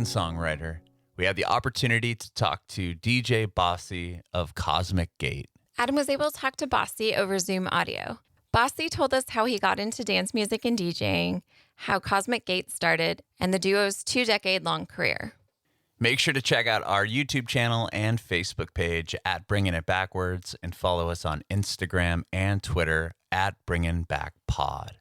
and songwriter, we had the opportunity to talk to DJ Bossi of Cosmic Gate. Adam was able to talk to Bossi over Zoom audio. Bossi told us how he got into dance music and DJing, how Cosmic Gate started, and the duo's 2-decade-long career. Make sure to check out our YouTube channel and Facebook page at Bringing It Backwards and follow us on Instagram and Twitter at Bringing Back Pod.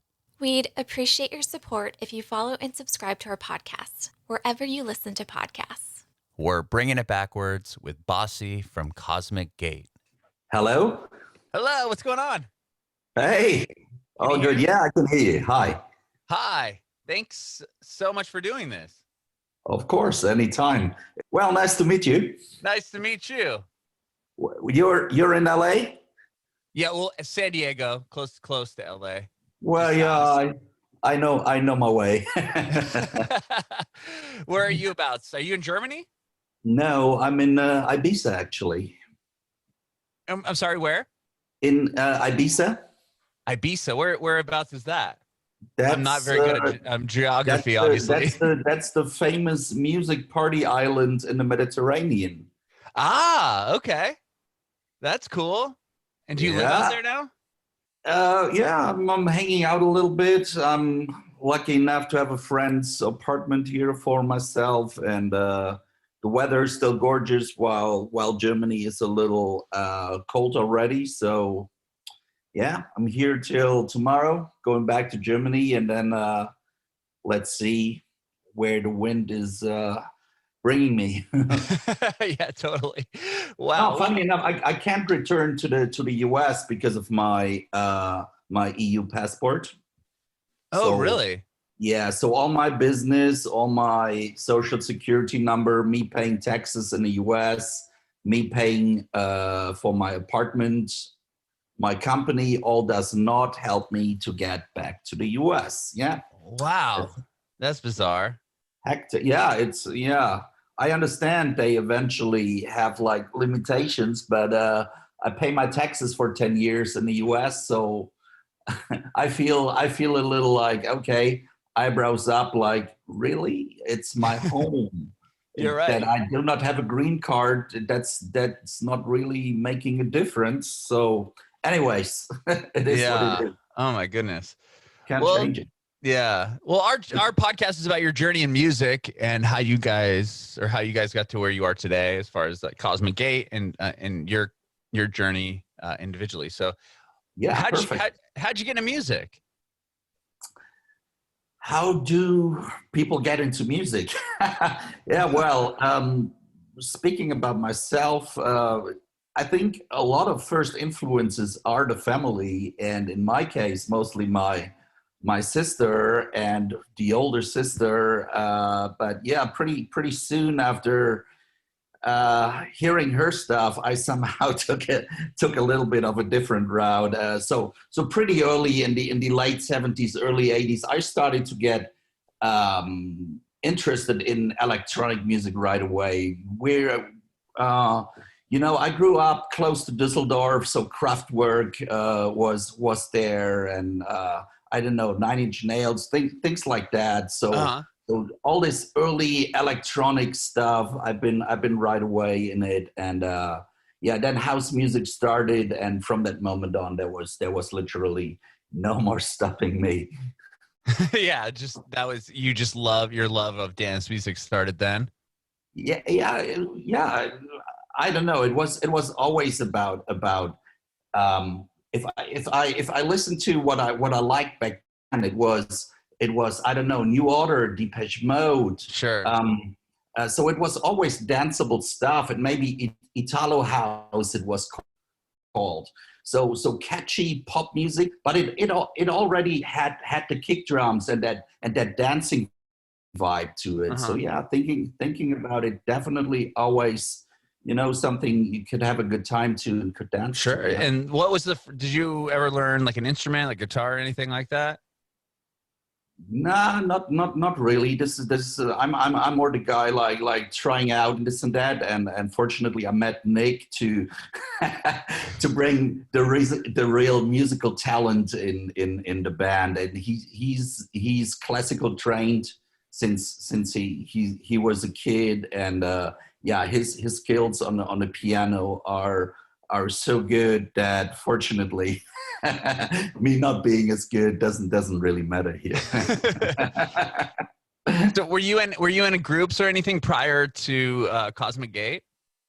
We'd appreciate your support if you follow and subscribe to our podcast, wherever you listen to podcasts. We're Bringing It Backwards with Bossi from Cosmic Gate. Hello? Hello, what's going on? Hey. Oh, good. Yeah, I can hear you. Hi. Hi. Thanks so much for doing this. Of course, anytime. Well, nice to meet you. Nice to meet you. You're in LA? Yeah, well, San Diego, close to LA. Well, yeah, I know my way. Where are you about? Are you in Germany? No, I'm in Ibiza, actually. I'm sorry, where? In Ibiza. Ibiza. Whereabouts is that? That's, I'm not very good at geography, obviously. That's the famous music party island in the Mediterranean. Ah, okay. That's cool. And do you live out there now? Yeah, I'm hanging out a little bit. I'm lucky enough to have a friend's apartment here for myself, and the weather is still gorgeous while Germany is a little cold already. So yeah, I'm here till tomorrow, going back to Germany, and then let's see where the wind is bringing me. Yeah, totally. Wow. No, funny enough, I can't return to the US because of my my EU passport. Oh, really? Yeah, so all my business, all my social security number, me paying taxes in the US, me paying for my apartment, my company, all does not help me to get back to the US. Yeah. Wow. That's bizarre. Hectic. Yeah, I understand they eventually have like limitations, but I pay my taxes for 10 years in the US, so I feel a little like, okay, eyebrows up, like, really? It's my home. You're right. That I do not have a green card, that's not really making a difference. So anyways, it is what it is. Oh my goodness. Can't change it. Yeah. Well, our podcast is about your journey in music and how you guys got to where you are today, as far as like Cosmic Gate and your journey individually. So yeah, how'd you get into music? How do people get into music? Yeah, well, speaking about myself, I think a lot of first influences are the family, and in my case, mostly my sister and the older sister. But yeah, pretty soon after hearing her stuff, I somehow took a little bit of a different route. So pretty early in the late 70s, early 80s, I started to get interested in electronic music right away. Where I grew up close to Düsseldorf, so Kraftwerk was there, and I don't know, Nine Inch Nails, things like that. So all this early electronic stuff, I've been right away in it, and then house music started, and from that moment on, there was literally no more stopping me. Yeah, your love of dance music started then. Yeah. I don't know. It was always about if I listened to what I liked back then, it was I don't know, New Order, Depeche Mode. Sure. So it was always danceable stuff, and maybe Italo house it was called. So catchy pop music, but it already had the kick drums and that dancing vibe to it. So yeah, thinking about it, definitely always, something you could have a good time to and could dance. Sure. To, yeah. And what was did you ever learn like an instrument, like guitar or anything like that? Nah, not really. This is I'm more the guy like trying out and this and that, and fortunately I met Nic to bring the real musical talent in the band, and he's classical trained, since he was a kid, and yeah, his skills on the piano are so good that fortunately me not being as good doesn't really matter here. So were you in groups or anything prior to Cosmic Gate?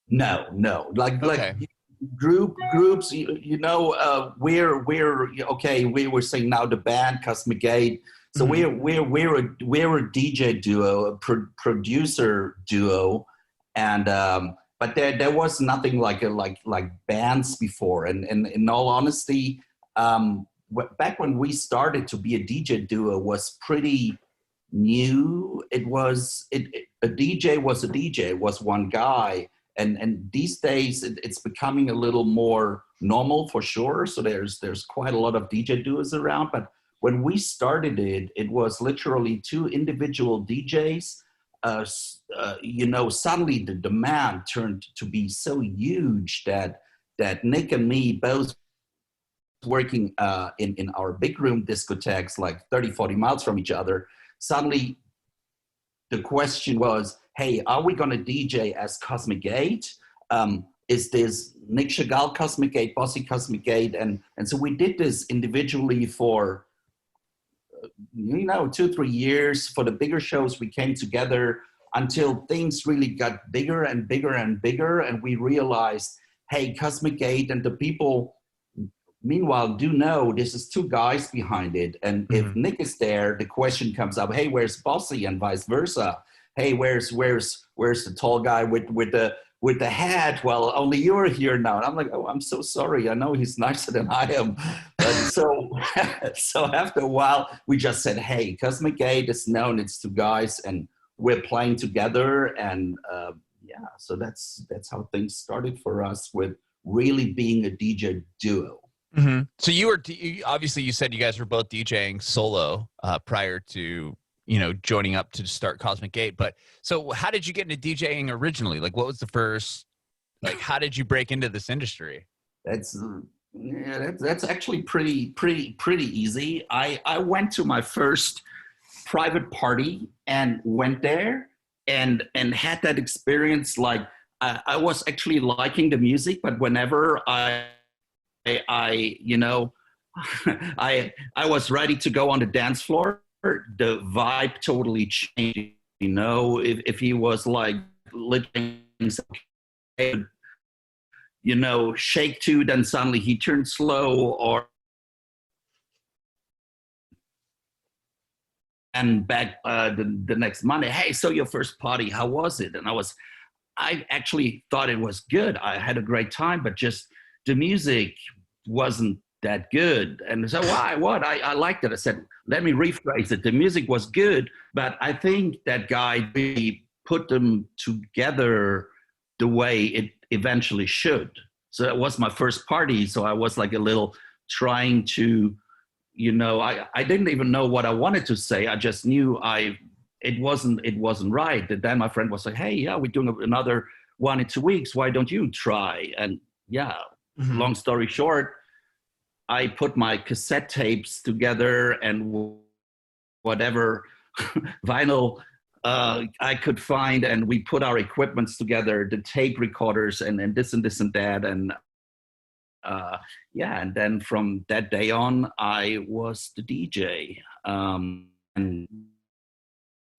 No, like groups, you know, we're okay. We were saying now the band Cosmic Gate. So we're a DJ duo, a producer duo, and but there was nothing like bands before. And in all honesty, back when we started to be a DJ duo was pretty new. A DJ was a DJ. It was one guy. And these days it's becoming a little more normal for sure. So there's quite a lot of DJ duos around. But when we started it was literally two individual DJs. You know, suddenly the demand turned to be so huge that Nic and me both working in our big room discotheques like 30, 40 miles from each other. Suddenly the question was, hey, are we going to DJ as Cosmic Gate? Is this Nic Chagall Cosmic Gate, Bossi Cosmic Gate? And so we did this individually for, 2-3 years. For the bigger shows, we came together until things really got bigger and bigger and bigger. And we realized, hey, Cosmic Gate and the people, meanwhile, do know this is two guys behind it. And if Nic is there, the question comes up, hey, where's Bossi, and vice versa? Hey, where's the tall guy with the hat? Well, only you're here now. And I'm like, oh, I'm so sorry. I know he's nicer than I am. So after a while, we just said, hey, Cosmic Gate is known. It's two guys, and we're playing together. And yeah, so that's how things started for us, with really being a DJ duo. Mm-hmm. So obviously you said you guys were both DJing solo prior to joining up to start Cosmic Gate. But so how did you get into DJing originally? Like, what was the first, like, how did you break into this industry? That's actually pretty easy. I went to my first private party and went there and had that experience. Like, I was actually liking the music, but whenever I was ready to go on the dance floor, the vibe totally changed. If he was like lifting, shake to, then suddenly he turned slow, and back the next Monday, hey, so your first party, how was it? And I actually thought it was good. I had a great time, but just the music wasn't that good. And so why? What? I liked it. I said, let me rephrase it. The music was good, but I think that guy really put them together the way it eventually should. So it was my first party. So I was like a little trying to, I didn't even know what I wanted to say. I just knew it wasn't right. And then my friend was like, hey, yeah, we're doing another one in 2 weeks. Why don't you try? And yeah, long story short, I put my cassette tapes together and whatever vinyl I could find, and we put our equipments together, the tape recorders and this and this and that. And yeah, and then from that day on, I was the DJ. And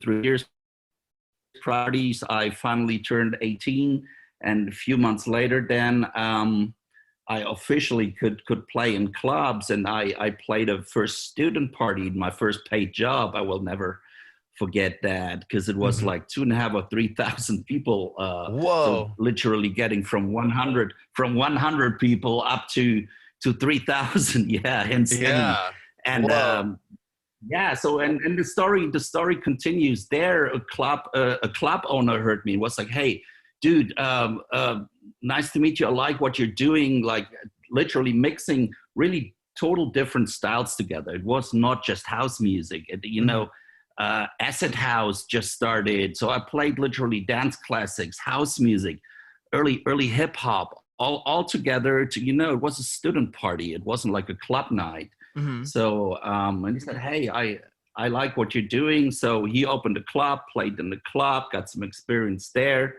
3 years parties, I finally turned 18, and a few months later, then I officially could play in clubs, and I played a first student party, my first paid job. I will never forget that, because it was like 2,500 or 3,000 people. Whoa! So literally getting from 100 people up to 3,000. Yeah, insane. Yeah. And yeah. So and the story continues. There, a club owner heard me and was like, "Hey, dude, nice to meet you. I like what you're doing. Like, literally mixing really total different styles together. It was not just house music. Acid house just started. So I played literally dance classics, house music, early hip hop, all together. It was a student party. It wasn't like a club night. So and he said, hey, I like what you're doing. So he opened a club, played in the club, got some experience there,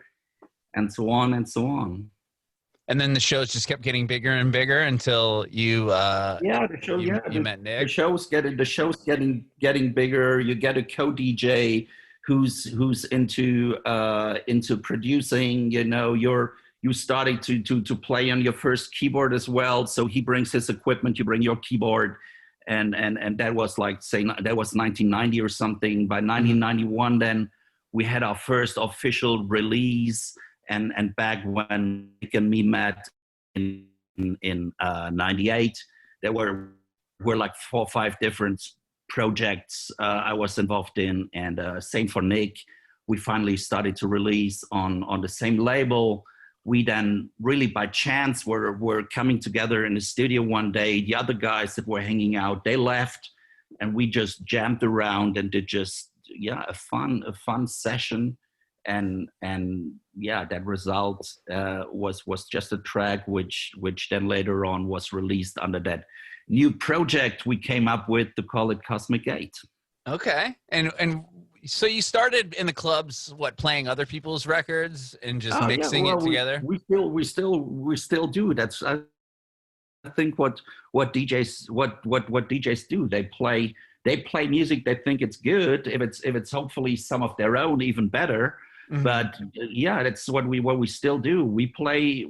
and so on and so on. And then the shows just kept getting bigger and bigger until you met Nic. The show's getting bigger. You get a co-DJ who's into producing. You know, you started to play on your first keyboard as well. So he brings his equipment, you bring your keyboard, and that was like, say, that was 1990 or something. By 1991, then we had our first official release. And back when Nic and me met in 98, there were like 4 or 5 different projects I was involved in, and same for Nic. We finally started to release on the same label. We then really by chance were coming together in the studio one day. The other guys that were hanging out, they left, and we just jammed around and did just a fun session. And that result was just a track which then later on was released under that new project we came up with to call it Cosmic Gate. Okay, and so you started in the clubs, playing other people's records and just mixing it together. We still do. That's I think what DJs do. They play music. They think it's good. If it's hopefully some of their own, even better. Mm-hmm. But that's what we still do. We play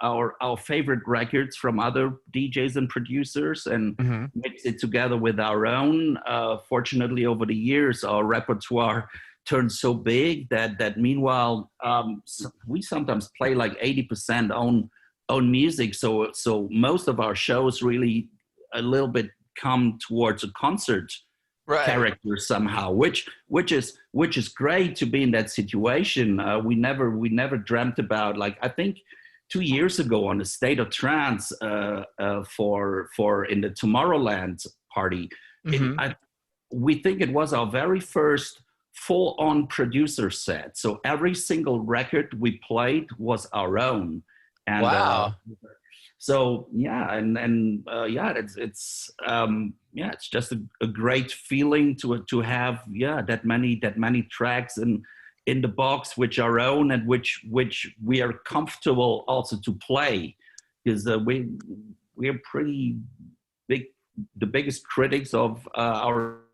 our favorite records from other DJs and producers and mix it together with our own. Fortunately, over the years, our repertoire turned so big that meanwhile we sometimes play like 80% own music. So most of our shows really a little bit come towards a concert. Right. Character somehow, which is great to be in that situation. We never dreamt about, like, I think 2 years ago on the State of Trance for in the Tomorrowland party, we think it was our very first full-on producer set. So every single record we played was our own. And, wow. It's just a great feeling to have that many tracks in the box which are own and which we are comfortable also to play, because we are pretty big, the biggest critics of ourselves.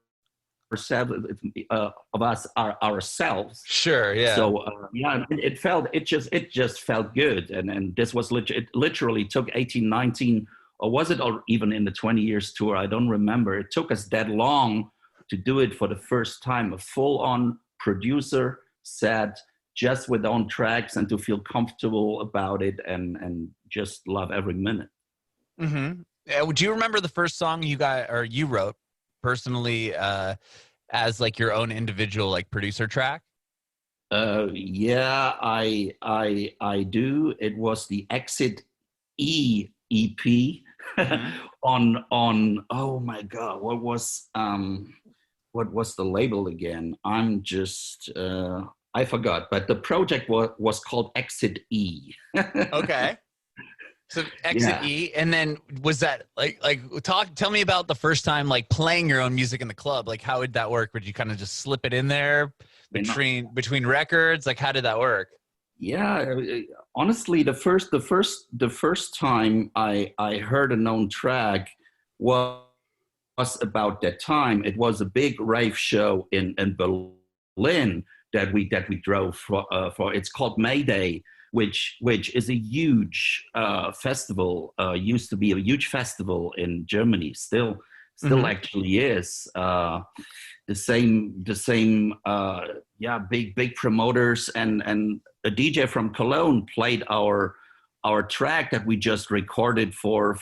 Sure, yeah. So it just felt good, and this was it literally took 18, 19, or was it, or even in the 20 years tour, I don't remember. It took us that long to do it for the first time, a full-on producer set, just with own tracks, and to feel comfortable about it and just love every minute. Mm-hmm. Would you remember the first song you wrote personally as like your own individual like producer track? I do. It was the Exit E EP on oh my god, what was the label again? I'm just I forgot, but the project was called Exit E. Okay. So Exit E, and then was that tell me about the first time like playing your own music in the club. Like, how would that work? Would you kind of just slip it in there between records? Like, how did that work? Yeah, honestly, the first time I heard a known track was about that time. It was a big rave show in Berlin that we drove for. It's called Mayday, which is a huge festival. Used to be a huge festival in Germany. Still actually is. The same. Big promoters and a DJ from Cologne played our track that we just recorded for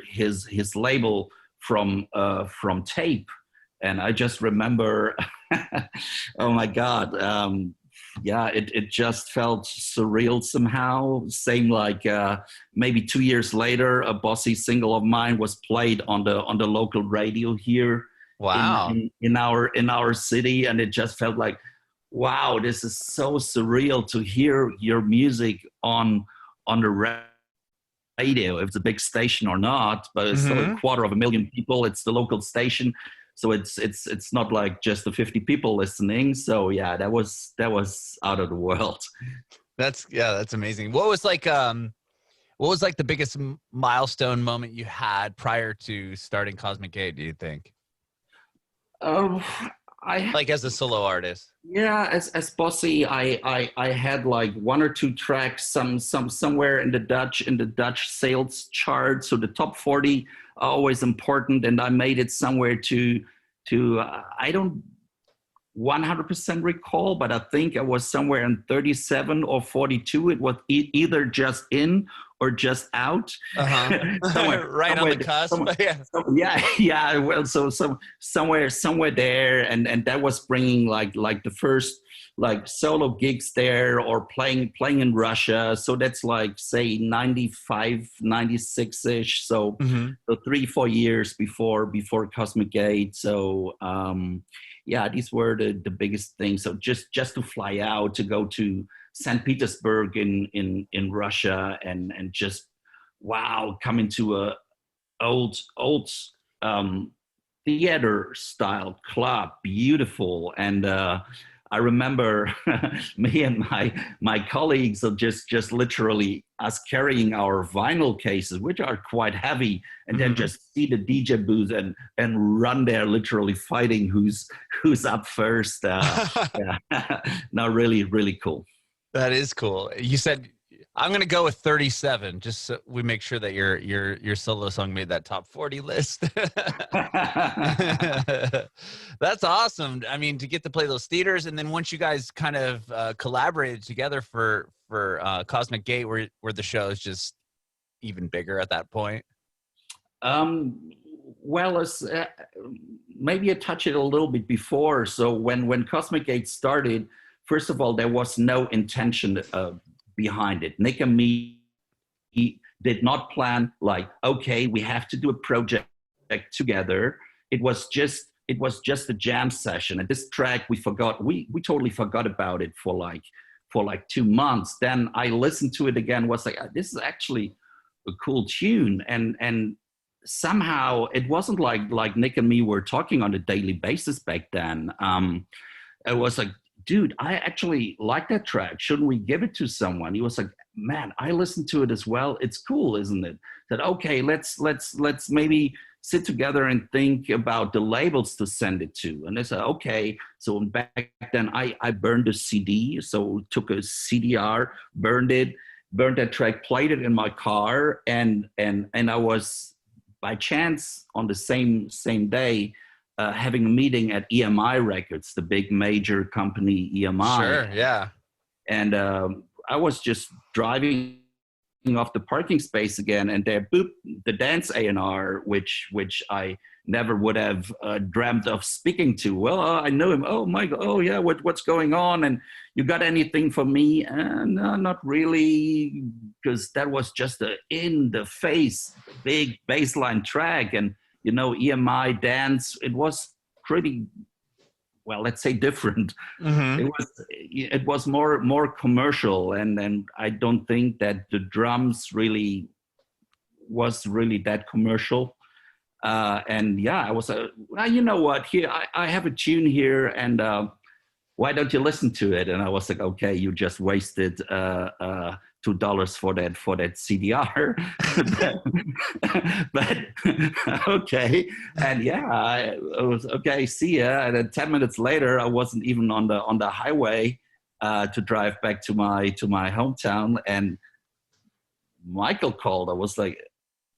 his label from tape. And I just remember, oh my God, it just felt surreal somehow. Same like maybe 2 years later, a Bossi single of mine was played on the local radio here. Wow. In our city, and it just felt like, wow, this is so surreal to hear your music on the radio. If it's a big station or not, but it's still 250,000 people. It's the local station. So it's not like just the 50 people listening. So yeah, that was out of the world. That's amazing. What was like the biggest milestone moment you had prior to starting Cosmic Gate, do you think? I Like as a solo artist. Yeah, as Bossi, I had like one or two tracks, somewhere in the Dutch sales chart. So the top 40 are always important, and I made it somewhere to I don't 100% recall, but I think I was somewhere in 37 or 42. It was either just in or just out. Somewhere, right on the cusp. Yeah. Well, so somewhere there, and that was bringing like the first like solo gigs there, or playing in Russia. So that's like say 95, 96 ish. So so 3-4 years before Cosmic Gate. So yeah, these were the biggest things. So just to fly out, to go to St. Petersburg in Russia, and just wow, come into a old theater style club, beautiful. And I remember me and my colleagues are just literally us carrying our vinyl cases, which are quite heavy, and then just see the DJ booth and run there, literally fighting who's up first. Yeah, no, really cool. That is cool. You said I'm gonna go with 37, just so we make sure that your solo song made that top 40 list. That's awesome. I mean, to get to play those theaters, and then once you guys kind of collaborated together for Cosmic Gate, where the show is just even bigger at that point. Well, maybe I touched it a little bit before. So when Cosmic Gate started, first of all, there was no intention behind it. Nic and me did not plan like, okay, we have to do a project together. It was just a jam session. And this track, we totally forgot about it for like 2 months. Then I listened to it again, was like, this is actually a cool tune. And somehow it wasn't like Nic and me were talking on a daily basis back then. It was like, dude, I actually like that track. Shouldn't we give it to someone? He was like, man, I listened to it as well. It's cool, isn't it? That okay, let's maybe sit together and think about the labels to send it to. And they said, okay. So back then I burned a CD. So took a CDR, burned that track, played it in my car, and I was by chance on the same day having a meeting at EMI Records, the big major company EMI. Sure, yeah. And I was just driving off the parking space again, and there, boop, the dance A&R, which I never would have dreamt of speaking to. Well, I know him. Oh, Michael. Oh, yeah. What's going on? And you got anything for me? No, not really, because that was just a in-the-face big bassline track, and you know, EMI dance. It was pretty, well, let's say different. It was more commercial, and I don't think that the drums really was really that commercial. And yeah, I was well, you know what, here I have a tune here, and why don't you listen to it? And I was like, okay, you just wasted $2 for that CDR. but okay. And yeah, I was okay, see ya. And then 10 minutes later, I wasn't even on the highway to drive back to my hometown, and Michael called. I was like,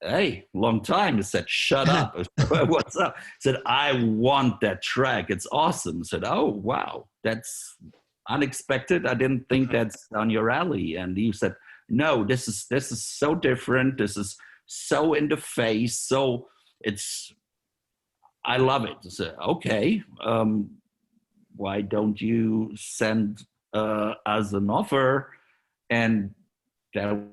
hey, long time. He said, shut up. What's up? I said, I want that track. It's awesome. I said, oh, wow, that's unexpected. I didn't think that's on your alley. And he said, no, this is so different. This is so in the face. So I love it. I said, okay, why don't you send us an offer, and then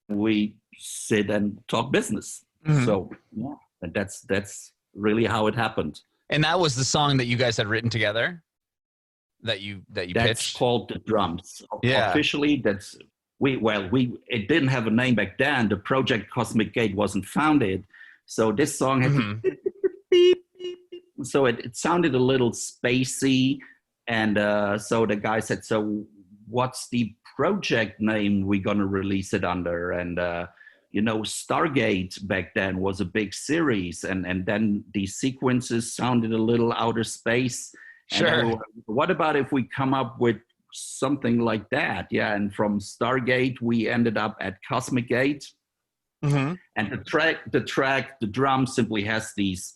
we sit and talk business. So yeah, and that's really how it happened. And that was the song that you guys had written together, that you that's pitched? Called The Drums. Yeah. Officially, it didn't have a name back then. The project Cosmic Gate wasn't founded, so this song had to so it sounded a little spacey, and so the guy said, so what's the project name we're going to release it under? And you know, Stargate back then was a big series, and then these sequences sounded a little outer space. Sure. And we were, what about if we come up with something like that? Yeah, and from Stargate we ended up at Cosmic Gate. Mm-hmm. And the drum simply has these,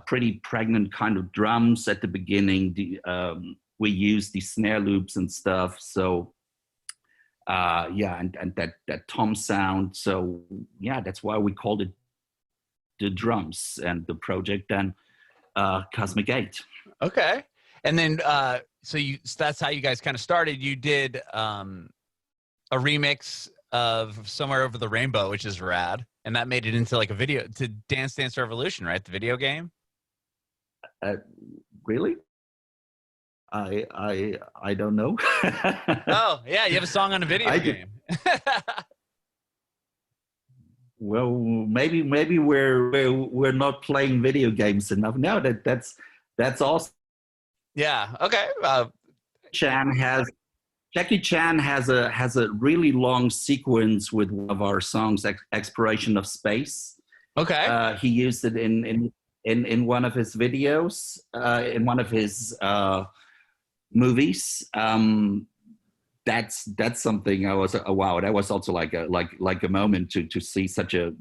pretty pregnant kind of drums at the beginning. We use the snare loops and stuff. So, and that tom sound. So, yeah, that's why we called it the drums, and the project then Cosmic Gate. Okay. And then, so that's how you guys kind of started. You did a remix of Somewhere Over the Rainbow, which is rad, and that made it into like a video to Dance Dance Revolution, right? The video game. Really? I don't know. Oh yeah, you have a song on a video game. Well, maybe we're not playing video games enough. No, that's awesome. Yeah. Okay. Jackie Chan has a really long sequence with one of our songs, Exploration of Space. Okay. He used it in one of his videos, in one of his movies. That's something I was, wow, that was also like a moment to see such a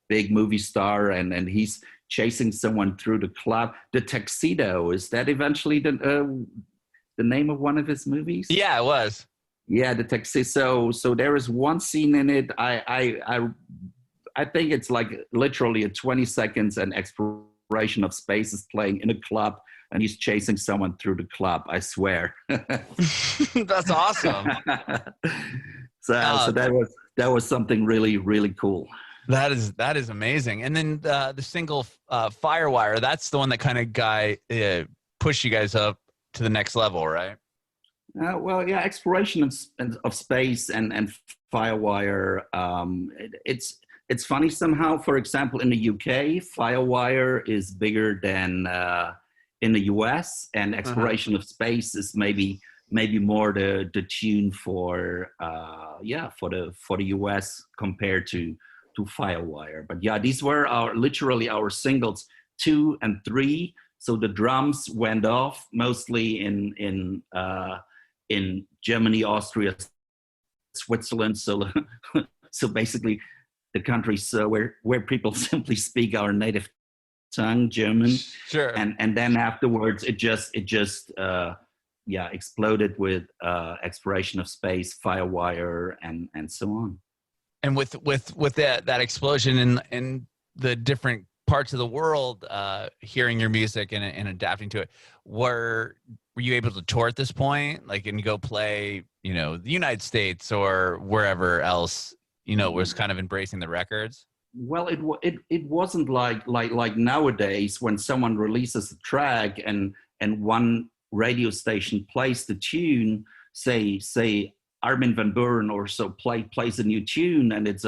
big movie star, and he's chasing someone through the club. The Tuxedo, is that eventually the name of one of his movies? Yeah, it was. Yeah, the Tuxedo. So there is one scene in it. I think it's like literally a 20 seconds, and Exploration of Space is playing in a club, and he's chasing someone through the club. I swear. That's awesome. So that was something really, really cool. That is amazing. And then the single Firewire, that's the one that kind of pushed you guys up to the next level, right? Well, yeah, Exploration of Space and Firewire. It's funny somehow. For example, in the UK, Firewire is bigger than in the US, and Exploration of Space is maybe more the tune for the US compared to Firewire. But yeah, these were literally our singles 2 and 3. So the drums went off mostly in Germany, Austria, Switzerland. So basically the countries where people simply speak our native tongue, German. Sure. And then afterwards it just exploded with Exploration of Space, Firewire, and so on. And with that explosion in the different parts of the world, hearing your music and adapting to it, were you able to tour at this point, like, and go play, the United States or wherever else, was kind of embracing the records? Well, it wasn't like nowadays when someone releases a track and one radio station plays the tune, say Armin van Buuren or so plays a new tune, and it's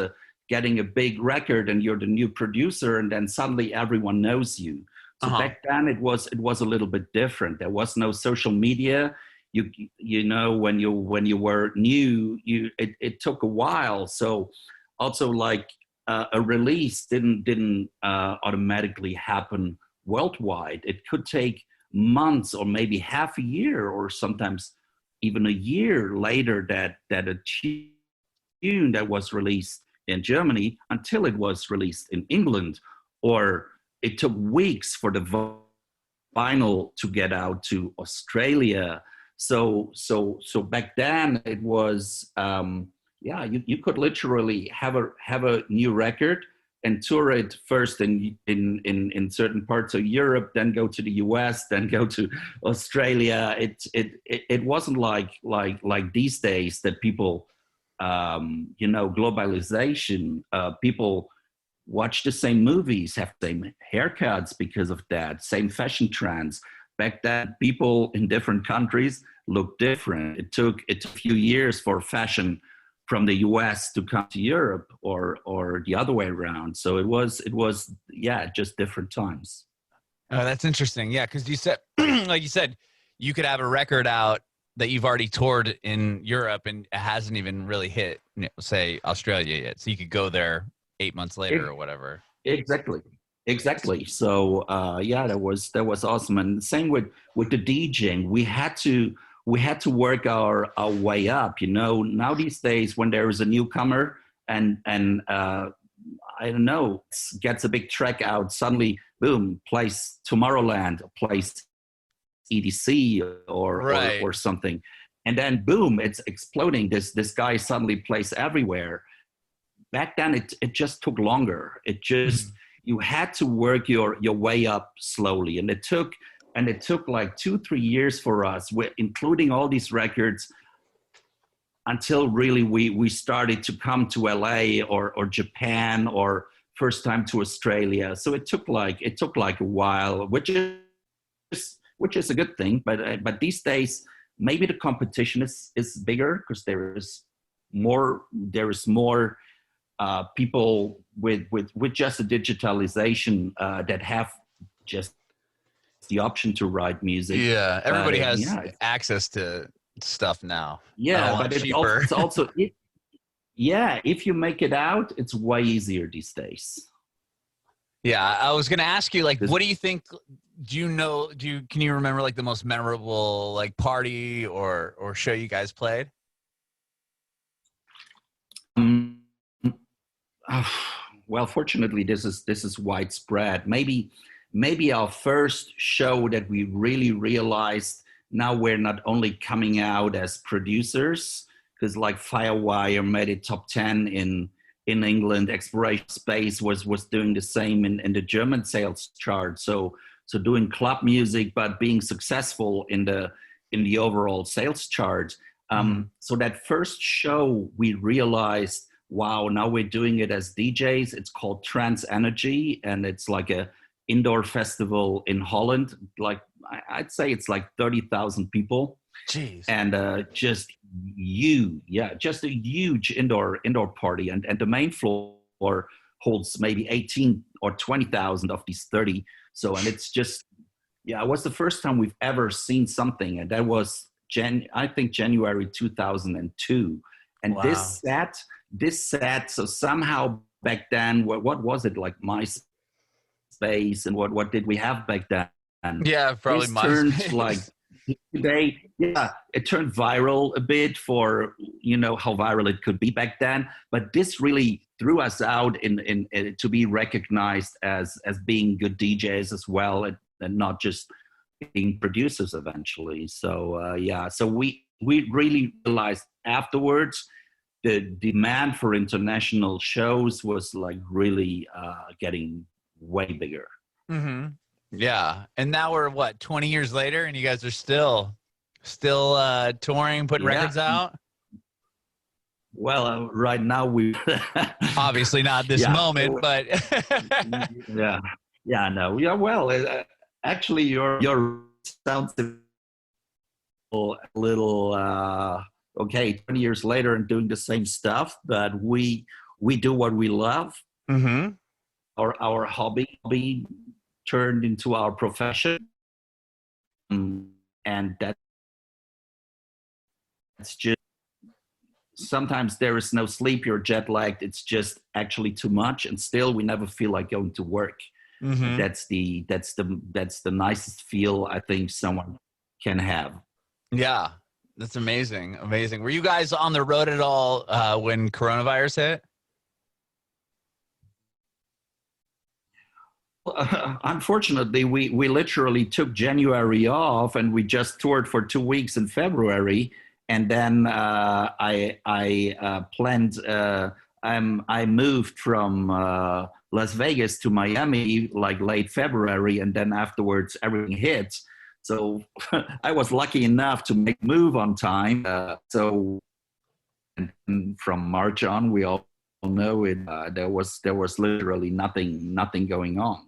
getting a big record, and you're the new producer, and then suddenly everyone knows you. So back then it was a little bit different. There was no social media. When you were new, it took a while. So also like a release didn't automatically happen worldwide. It could take months or maybe half a year, or sometimes even a year later that a tune that was released in Germany until it was released in England, or it took weeks for the vinyl to get out to Australia. So back then it was, you could literally have a new record and tour it first in certain parts of Europe, then go to the US, then go to Australia. It wasn't like these days that people, globalization, people watch the same movies, have the same haircuts because of that, same fashion trends. Back then, people in different countries looked different. It took a few years for fashion from the US to come to Europe, or the other way around. So it was just different times. Oh, that's interesting. Yeah, because you said, like you said, you could have a record out that you've already toured in Europe and it hasn't even really hit, say, Australia yet. So you could go there 8 months later or whatever. Exactly. So yeah, that was awesome. And same with the DJing, we had to work our way up. You know, now these days when there is a newcomer and I don't know, gets a big track out, suddenly boom, plays Tomorrowland, plays EDC or something, and then boom, it's exploding. This guy suddenly plays everywhere. Back then, it just took longer. It just you had to work your way up slowly, and it took like 2-3 years for us, including all these records, until really we started to come to LA or Japan or first time to Australia. So it took like a while, which is a good thing. But these days maybe the competition is bigger because there is more people with just a digitalization that have just the option to write music. Yeah, everybody has access to stuff now. Yeah, but it's also if you make it out, it's way easier these days. Yeah, I was gonna ask you, like, what do you think? Can you remember like the most memorable like party or show you guys played? Well, fortunately, this is widespread. Maybe our first show that we really realized now we're not only coming out as producers, because like Firewire made it top 10 in England, Exploration Space was doing the same in the German sales chart. So doing club music, but being successful in the overall sales chart. So that first show, we realized, wow, now we're doing it as DJs. It's called Trance Energy, and it's like a indoor festival in Holland. Like I'd say it's like 30,000 people. Jeez. And just a huge indoor party. And the main floor holds maybe 18 or 20,000 of these 30. So, and it's just, it was the first time we've ever seen something. And that was I think January 2002. And wow. this set, so somehow back then, what was it, like MySpace, and what did we have back then? Yeah, probably MySpace. Turned like today, it turned viral a bit for, how viral it could be back then. But this really threw us out in to be recognized as being good DJs as well, and not just being producers eventually. So so we really realized afterwards the demand for international shows was like really getting way bigger. Mm-hmm. Yeah, and now we're 20 years later, and you guys are still touring, putting records out. Well, right now we obviously not this moment, but no. Well, actually, your sounds a little okay. 20 years later and doing the same stuff, but we do what we love. Mm-hmm. Our hobby turned into our profession, and that's just, sometimes there is no sleep, you're jet lagged, it's just actually too much, and still we never feel like going to work. Mm-hmm. That's the nicest feel I think someone can have. Yeah, that's amazing. Were you guys on the road at all when coronavirus hit? Unfortunately, we literally took January off, and we just toured for 2 weeks in February, and then I planned. I moved from Las Vegas to Miami like late February, and then afterwards everything hit. So I was lucky enough to make move on time. So and from March on, we all know it. There was literally nothing going on.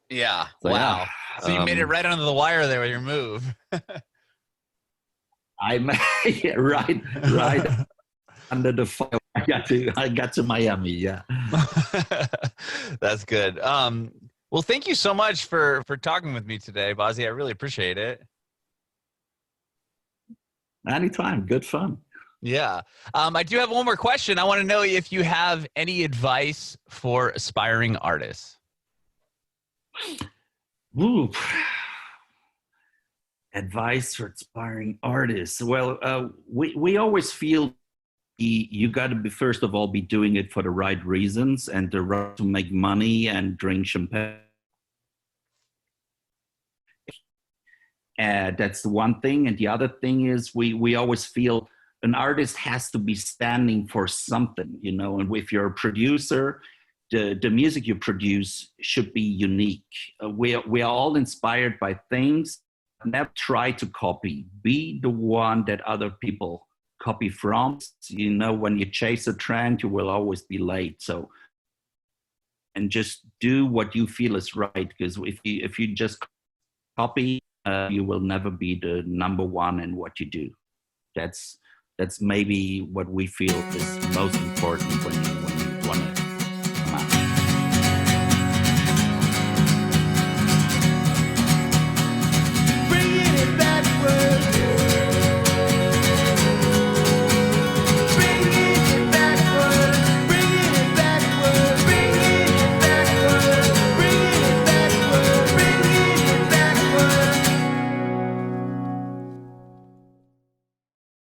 Yeah. So, wow. yeah. So you made it right under the wire there with your move. right under the fire. I got to Miami. Yeah. That's good. Well, thank you so much for talking with me today, Bossi. I really appreciate it. Anytime, good fun. Yeah. I do have one more question. I want to know if you have any advice for aspiring artists. Ooh. Advice for aspiring artists. Well, we always feel you got to be, first of all, be doing it for the right reasons and the right to make money and drink champagne. That's the one thing. And the other thing is we always feel an artist has to be standing for something, you know, and if you're a producer, the music you produce should be unique. We are all inspired by things. Never try to copy. Be the one that other people copy from. You know, when you chase a trend, you will always be late. So, and just do what you feel is right. Because if you just copy, you will never be the number one in what you do. That's maybe what we feel is most important when you want to